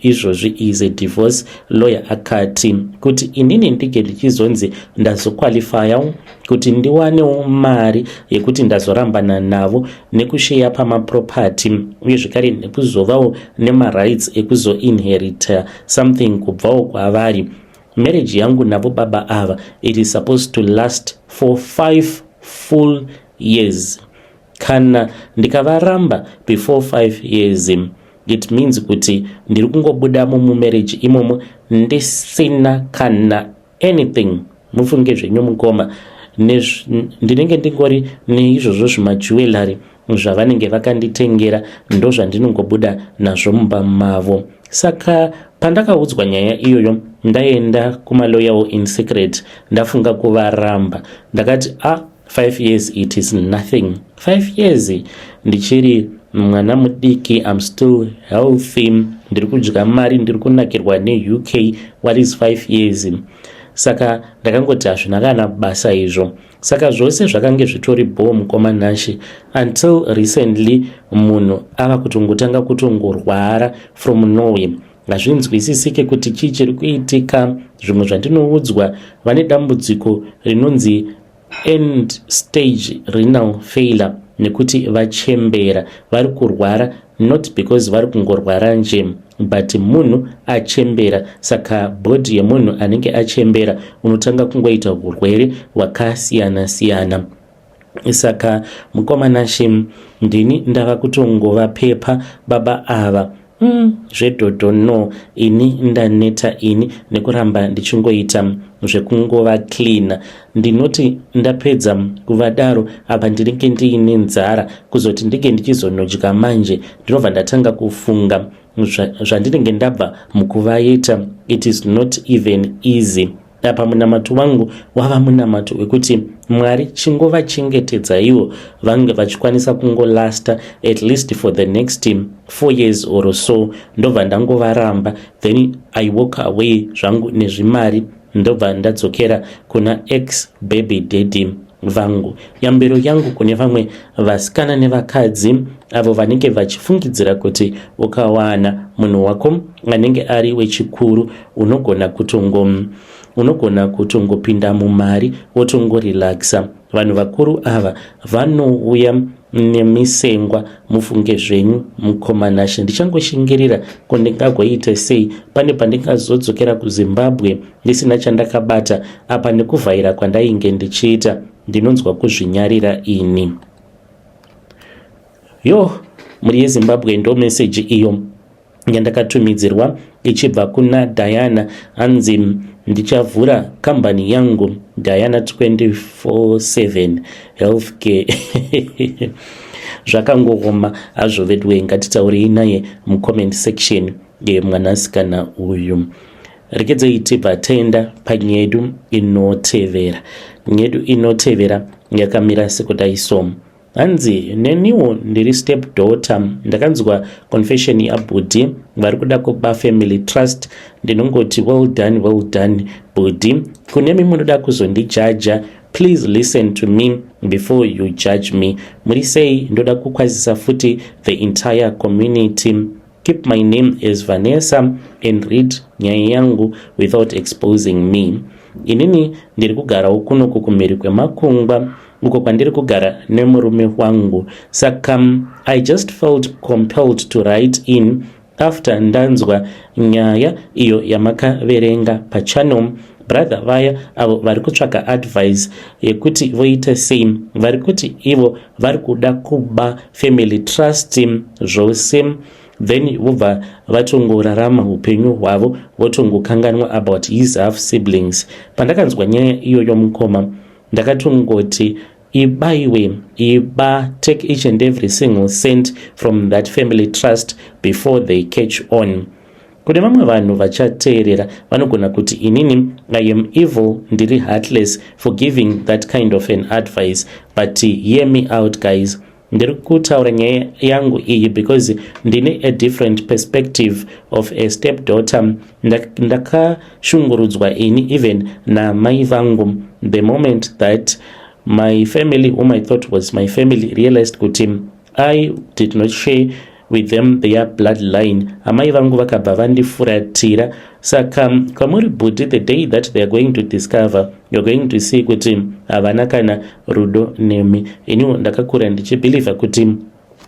izvozvi is a divorce lawyer. Akati kuti inini ndige ndichizonzi ndazoqualifya kuti ndiwanewo mari yekuti ndazorambana navo nekusheya pamaproperty, uye zvekare nekuzovawo nemarights ekuzoinherita something kubvawo kwavari. Marriage yangu navo baba ava, it is supposed to last for 5 full years. kana ndikavaramba before 5 years, it means kuti ndiri kungobuda mumarriage imomo ndisina kana anything. Mufunge zvenyu mukoma, ndinenge ndingori neizvozvo zvimajewelry zvavanenge vakanditengera ndo zvandinongobuda nazvo mumba mavo. Saka pandakaudzwa nyaya iyoyo ndaenda kumaloyawo in secret ndafunga kuvaramba. Ndakati 5 years it is nothing. 5 years ndichiri mwana mudiki, I'm still healthy, ndiri kudya mari, ndiri kunakirwa neUK, what is 5 years? Saka ndakangoti hazvina kana basa izvo. Saka zvose zvakange zvitori bhoo mukoma Nashi until recently munhu ava kutongotanga kutongorwara from nowhere. Hazvinzwisisike kuti chii chiri kuitika. Zvimwe zvandinoudzwa vane dambudziko rinonzi end stage renal failure nekuti vachembera, vari kurwara not because vari kungorwara nje but munhu achembera. Saka bhodhi yemunhu anenge achembera unotanga kungoita urwere hwakasiyana siyana. Saka mukoma Nashi ndini ndava kutongova pepa baba ava zvedhodho no, ini ndaneta ini nekuramba ndichingoita zvekungova clean. Ndinoti ndapedza kuvadaro apa ndinenge ndiine nzara kuzoti ndinge ndichizonodya manje ndinobva ndatanga kufunga zvandinenge ndabva mukuvaita. It is not even easy. Apa munamato wangu wava munamato wekuti Mwari chingova chengetedza ivo vange vachikwanisa kungolasta at least for the next 4 years or so. Ndobva ndangovaramba, then I walk away zvangu nezvimari, ndobva ndadzokera kuna ex baby daddy vangu. Yambiro yangu kune vamwe vasikana nevakadzi avo vanenge vachifungidzira kuti ukawana munhu wako anenge ari wechikuru unogona kutongopinda mumari wotongorelaxa. Vanhu vakuru ava vanouya nemisengwa. Mufunge zvenyu mukoma Nashi, ndichangoshingirira kundingagoita sei pane pandingazodzokera kuZimbabwe ndisina chandakabata apa nekuvhaira kwandainge ndichiita. Ndinonzwa kuzvinyarira ini. Muri yeZimbabwe ndo meseji iyo yandakatumidzirwa ichibva kuna Diana, anzi ndichavhura kambani yangu Diana 24/7 healthcare. Zvakangogoma hazvo vedwe, ngatitaurei naye mucomment section yemwanasikana uyu. Rekedzei tibva taenda panyedu inotevera. Nyedu inotevera yakamira sekudai so. Hanzi neniwo ndiri step daughter, ndakanzwa confession yabhudhi vari kuda kuba family trust. Ndinongoti well done bhudhi. Kunemi munoda kuzondijaja, please listen to me before you judge me. Muri sei ndoda kukwazisa futi the entire community. Keep my name as Vanessa and read nyaya yangu without exposing me. Inini ndiri kugara ukuno kukumiri kwemakungwa uko kwandiri kugara nemurume wangu. Saka I just felt compelled to write in after ndanzwa nyaya iyo yamakaverenga pachannel. Brother vaya avo vari kutsvaka advice yekuti voita sei, vari kuti ivo vari kuda kuba family trust zvose, then vobva vatongorarama upenyu hwavo votongokanganwa about his half siblings. Pandakanzwa nyaya iyoyo mukoma ndakatongoti iba take each and every single cent from that family trust before they catch on. Kune vamwe vanhu vachateerera vanogona kuti inini I am evil, ndiri heartless for giving that kind of an advice, but hear me out guys. Ndiri kutaura nyaya yangu iyi because ndine a different perspective of a step daughter. Ndakashungurudzwa ini even namai vangu the moment that my family, whom I thought was my family, realized kuti I did not share with them their bloodline. Amai vangu vakabva vandifuratira. Saka kamuri bhudhi, the day that they are going to discover, you're going to see kuti havana kana rudo nemi. Iniwo ndakakura ndichibhiliva kuti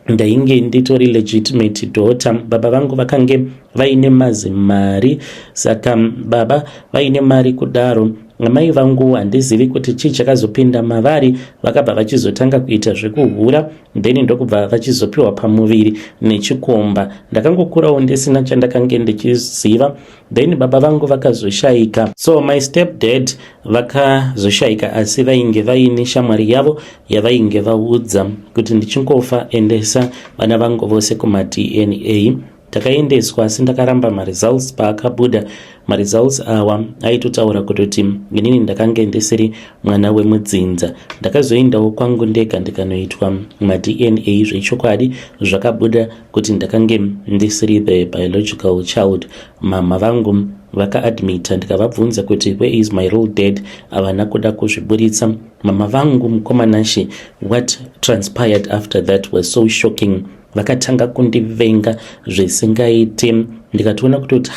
ndainge nditori legitimate daughter. Baba vangu vakange vaine mazimari. Saka baba vaine mari kudaro, amai vangu handizivi kuti chii chakazopinda mavari, vakabva vachizotanga kuita zvekuhura, then ndokubva vachizopiwa pamuviri nechikomba. Ndakangokurawo ndisina chandakange ndichiziva, then baba vangu vakazoshayika. So my stepdad vakazoshayika, asi vainge vaine shamwari yavo yavainge vaudza kuti ndichingofa endesa vana vangu vose kuma-DNA. Takaendeswa, asi ndakaramba maresults. Paakabuda maresults awa aitotaura kutoti inini ndakange ndisiri mwana wemudzinza. Ndakazoendawo kwangu ndega ndikanoitwa ma-DNA zvechokwadi, zvakabuda kuti ndakange ndisiri the biological child. Mama vangu vakaadmita, ndikavabvunza kuti where is my real dad, havana kuda kuzviburitsa. Mama vangu mukomanashi, what transpired after that was so shocking. Vakatanga kundivenga zvisingaite. Ndikatoona kutoti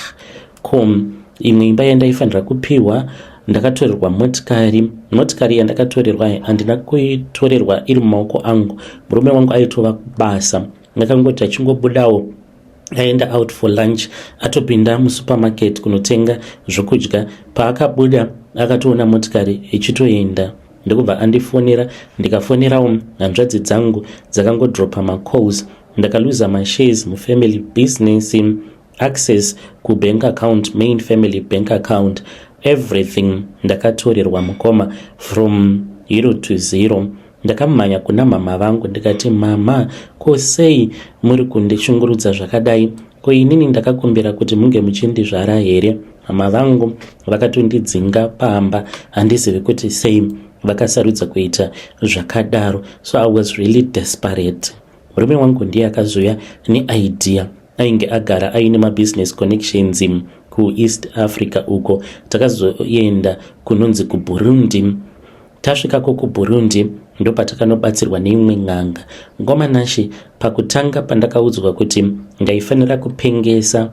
imwe imba yandaifanira kupiwa, ndakatorerwa motikari yandakatorerwa handina kuitorerwa iri mumaoko angu. Murume wangu aitova kubasa, ndakangoti achingobudawo aenda out for lunch, atopinda musupermarket kunotenga zvokudya. Paakabuda akatoona motikari ichitoenda, ndokubva andifonera. Ndikafonerawo hanzvadzi dzangu dzakangodropa macalls. Ndakaluza mashares mufamily business, access kubank account, main family bank account, everything ndakatorerwa mukoma from 0 to 0. Ndakamhanya kuna mama vangu ndikati, mama, ko sei muri kundishungurudza zvakadai? Ko inini ndakakumbira kuti munge muchindizvara here? Mama vangu vakatondidzinga pamba, handizivi kuti sei vakasarudza kuita zvakadaro. So I was really desperate. Murume wangu ndiye akazouya neidea. Ainge agara aine mabusiness connections kuEast Africa uko. Takazoenda kunonzi kuBurundi. Tasvikako kuBurundi ndopatakanobatsirwa neimwe n'anga. Ngomanashi, pakutanga pandakaudzwa kuti ndaifanira kupengesa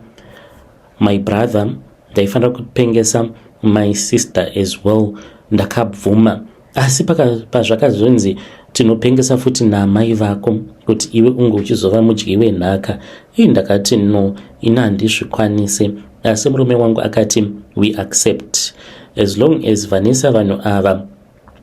my brother, ndaifanira kupengesa my sister as well, ndakabvuma. Asi pazvakazonzi tinopengesa futi naamai vako kuti iwe unge uchizova mudyi wenhaka, ndakati no, ina handizvikwanise. Asi murume wangu akati we accept, as long as Vanessa vanhu ava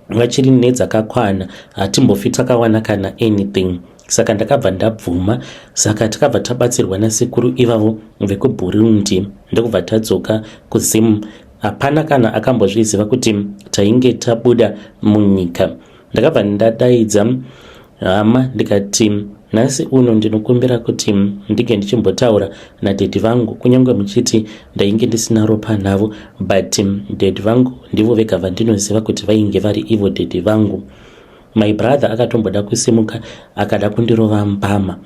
vachiri nedzakakwana, hatimbofi takawana kana anything. Saka ndakabva ndabvuma. Saka takabva tabatsirwa nasekuru ivavo vekuBurundi, ndokubva tadzoka kuZim. Hapana kana akambozviziva kuti tainge tabuda munyika. Ndakabva ndadaidza hama ndikati, nhasi uno ndinokumbira kuti ndige ndichimbotaura nadhedhi vangu, kunyange muchiti ndainge ndisina ropa navo, but dhedhi vangu ndivo vega vandinoziva kuti vainge vari ivo dhedhi vangu. My brother akatomboda kusimuka akada kundirova mbama,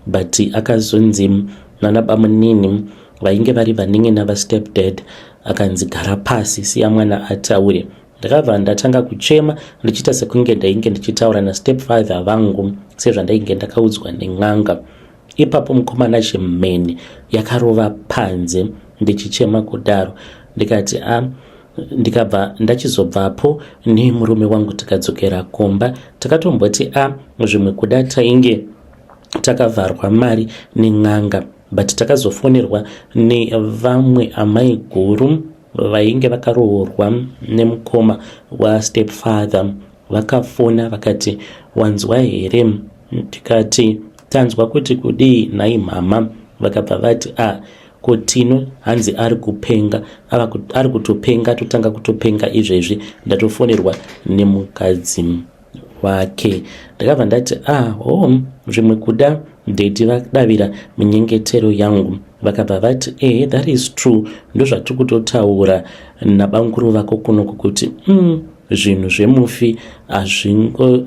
but akazonzi nanabamunini vainge vari vaningi navastepdad akanzi gara pasi, siya mwana ataure. Ndakabva ndatanga kuchema ndichita sekunge ndainge ndichitaura nastepfather vangu sezvandainge ndakaudzwa nen'anga. Ipapo mukomana chemene yakarova panze ndichichema kudaro. Ndikati ndikabva ndachizobvapo nemurume wangu tikadzokera komba. Takatomboti zvimwe kuda tainge takavharwa mari nen'anga, but takazofonerwa nevamwe amai guru vainge vakaroorwa nemukoma wastepfather. Vakafona vakati, wanzwa here? Tikati tanzwa kuti kudii nhai mama. Vakabva vati kotino hanzi ari kupenga, ari kutopenga, totanga kutopenga izvezvi, ndatofonerwa nemukadzi wake. Ndakabva ndati zvimwe kuda dhedhi vadavira munyengetero yangu. Vakabva vati that is true, ndozvatiri kutotaura nabanguru vako kunoku kuti zvinhu zvemufi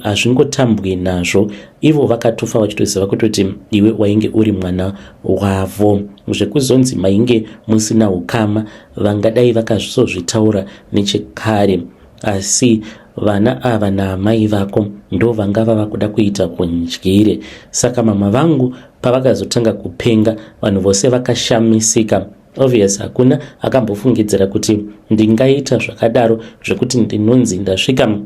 hazvingotambwi nazvo. Ivo vakatofa vachitoziva kutoti iwe wainge uri mwana wavo. Zvekuzonzi mainge musina ukama, vangadai vakazozvitaura nechekare, asi vana ava naamai vako ndo vanga vava kuda kuita kundyire. Saka mama vangu pavakazotanga kupenga, vanhu vose vakashamisika. Obvious, hakuna akambofungidzira kuti ndingaita zvakadaro zvekuti ndinonzi ndasvika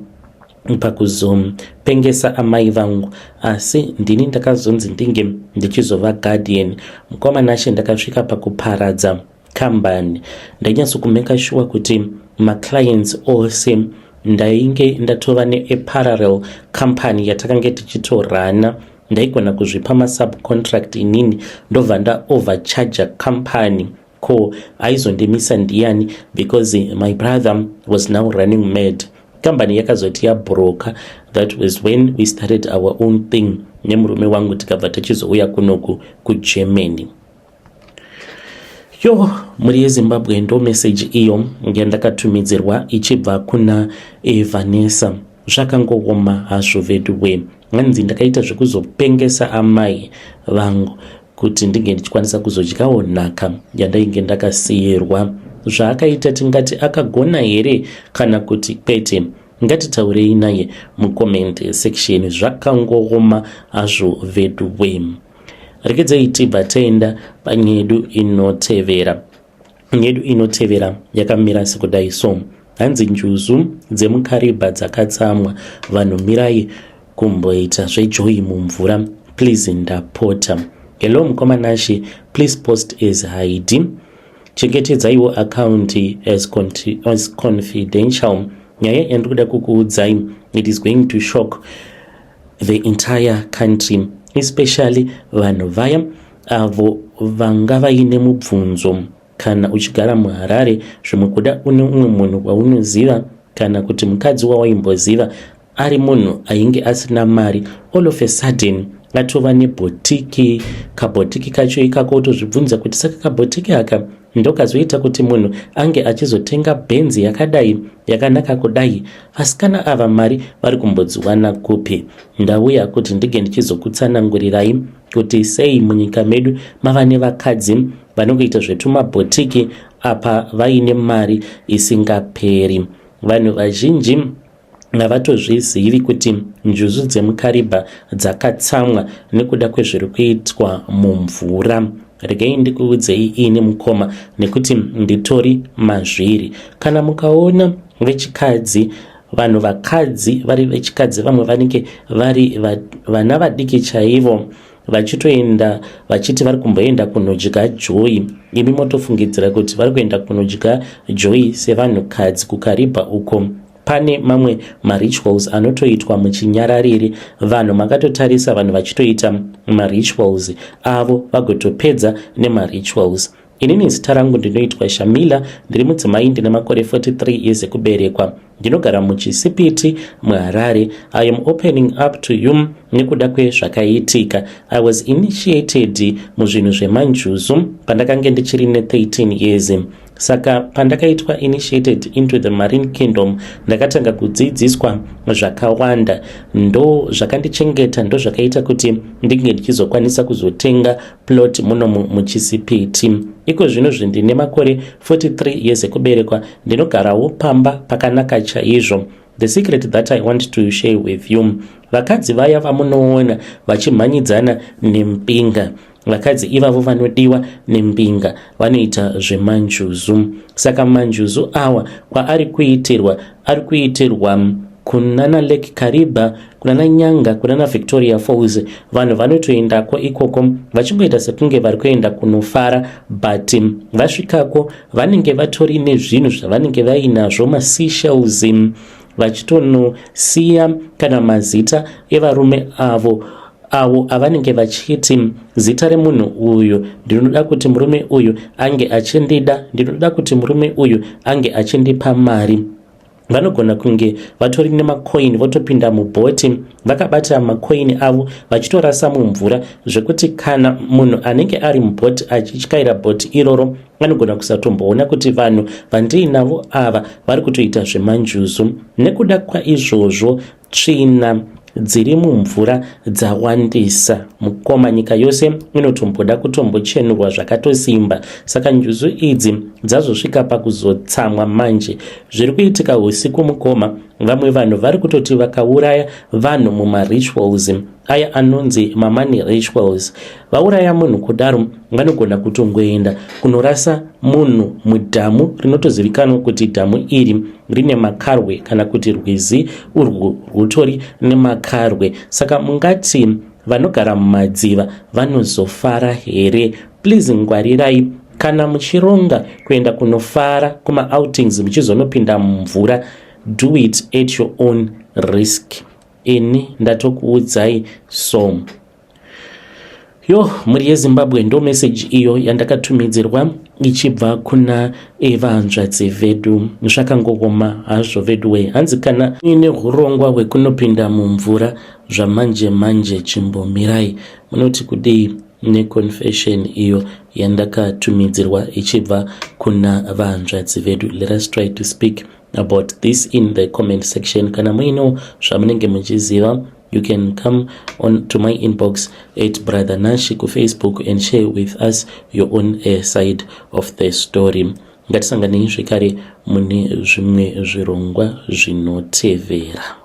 pakuzopengesa amai vangu, asi ndini ndakazonzi ndinge ndichizova guardian. Mukoma Nashe ndakasvika pakuparadza kambani. Ndanyatsokumeka sure kuti maclients ose ndainge ndatova neparallel company yatakange tichitorana. Ndaigona kuzvipa masubcontract inini ndobva ndaovercharge company. Ko aizondimisa ndiani, because my brother was now running mad. Company yakazoti yabroka. That was when we started our own thing. Nemurume wangu tikabva tichizouya kunoku kuGermany. Muri yeZimbabwe ndo message iyo yandakatumidzirwa ichibva kuna Vanessa. Zvakangooma hazvo veduwe. Hanzi ndakaita zvekuzopengesa amai vangu kuti ndinge ndichikwanisa kuzodyawo nhaka yandainge ndakasiyirwa. Zvaakaita tingati akagona here kana kuti kwete? Ngatitaurei naye mucomment section. Zvakangooma hazvo veduwe. Rekedzei tibva taenda panyedu inotevera. Nyedu inotevera yakamira sekudai so. Hanzi njuzu dzemuKaribha dzakatsamwa. Vanhu mirai kumboita zvejoyi mumvura. Please ndapota. Hello Mukoma Nashe, please post as Heidi. Chengetedzaiwo account as confidential. Nyaya yandikuda kukuudzai, it is going to shock the entire country, especially vanhu vaya avo vanga vaine mubvunzo. Kana uchigara muHarare, zvimwe kuda une umwe munhu waunoziva kana kuti mukadzi wawaimboziva ari munhu ainge asina mari, all of a sudden atova nebhotiki. Kabhotiki kacho ikako utozvibvunza kuti saka kabhotiki aka ndokazoita kuti munhu ange achizotenga benzi yakadai yakanaka kudai. Vasikana ava mari vari kumbodziwana kupi? Ndauya kuti ndige ndichizokutsanangurirai kuti sei munyika medu mava nevakadzi vanongoita zvetumabhotiki apa vaine mari isingaperi. Vanhu vazhinji havatozvizivi kuti njuzu dzemuKaribha dzakatsamwa nekuda kwezviri kuitwa mumvura. Regai ndikuudzei ini mukoma nekuti nditori mazviri. Kana mukaona vechikadzi, vanhu vakadzi vari vechikadzi, vamwe vanenge vari vana vadiki chaivo, vachitoenda vachiti vari kumboenda kunodya joyi, imi motofungidzira kuti vari kuenda kunodya joyi sevanhukadzi. kuKaribha uko pane mamwe marituals anotoitwa muchinyararire. Vanhu makatotarisa vanhu vachitoita marituals avo vagotopedza nemarituals. Inini zita rangu ndinoitwa Shamila, ndiri mudzimai ndine makore 43 years ekuberekwa. Ndinogara muChisipiti muHarare. I am opening up to you nekuda kwezvakaitika. I was initiated muzvinhu zvemanjuzu pandakange ndichiri ne13 years. Saka pandakaitwa initiated into the marine kingdom, ndakatanga kudzidziswa zvakawanda. Ndo zvakandichengeta, ndo zvakaita kuti ndinge ndichizokwanisa kuzotenga plot muno muChisipiti. Iko zvino ndine makore 43 years ekuberekwa. Ndinogarawo pamba pakanaka chaizvo. The secret that I want to share with you, vakadzi vaya vamunoona vachimhanyidzana nempinga, vakadzi ivavo vanodiwa nempinga, vanoita zvemanjuzu. Saka manjuzu awa kwaari kuitirwa kunana Lake Kariba, kunana Nyanga, kunana Victoria Falls. Vanhu vanotoendako ikoko vachingoita sekunge vari kuenda kunofara, but vasvikako vanenge vatori nezvinhu zvavanenge vainazvo, maseashells, vachitonosiya kana mazita evarume avo avanenge vachiti zita remunhu uyu ndinoda kuti murume uyu ange achindida, ndinoda kuti murume uyu ange achindipa mari. Vanogona kunge vatori nemacoin, votopinda mubhoti vakabata macoin avo vachitorasa mumvura, zvekuti kana munhu anenge ari mubhoti achityaira bhoti iroro anogona kusatomboona kuti vanhu vandiinavo ava vari kutoita zvemanjuzu. Nekuda kwaizvozvo tsvina dziri mumvura dzawandisa. Mukoma nyika yose inotomboda kutombochenurwa zvakatosimba. Saka njuzu idzi dzazosvika pakuzotsamwa manje. Zviri kuitika usiku mukoma, vamwe vanhu vari kutoti vakauraya vanhu mumarituals aya anonzi mamani rituals. Vauraya munhu kudaro vanogona kutongoenda kunorasa munhu mudhamu rinotozivikanwa kuti dhamu iri rine makarwe kana kuti rwizi urwu rwutori nemakarwe. Saka mungati vanogara mumadziva vanozofara here? Please ngwarirai kana muchironga kuenda kunofara kuma-outings muchizonopinda mumvura, do it at your own risk. Ini ndatokuudzai so. Muri yeZimbabwe ndo message iyo yandakatumidzirwa ichibva kuna vanzvadzi vedu. Zvakangogoma hazvo vedu we. Hanzi kana ine hurongwa hwekunopinda mumvura zvamanje manje chimbomirai. Munoti kudei neconfession iyo yandakatumidzirwa ichibva kuna vanzvadzi vedu. Let us try to speak about this in the comment section. Kana muino zvamunenge muchiziva, you can come on to my inbox at Brother Nashi ku Facebook and share with us your own side of the story. Ngatisanganei zvekare mune zvimwe zvirongwa zvinotevera.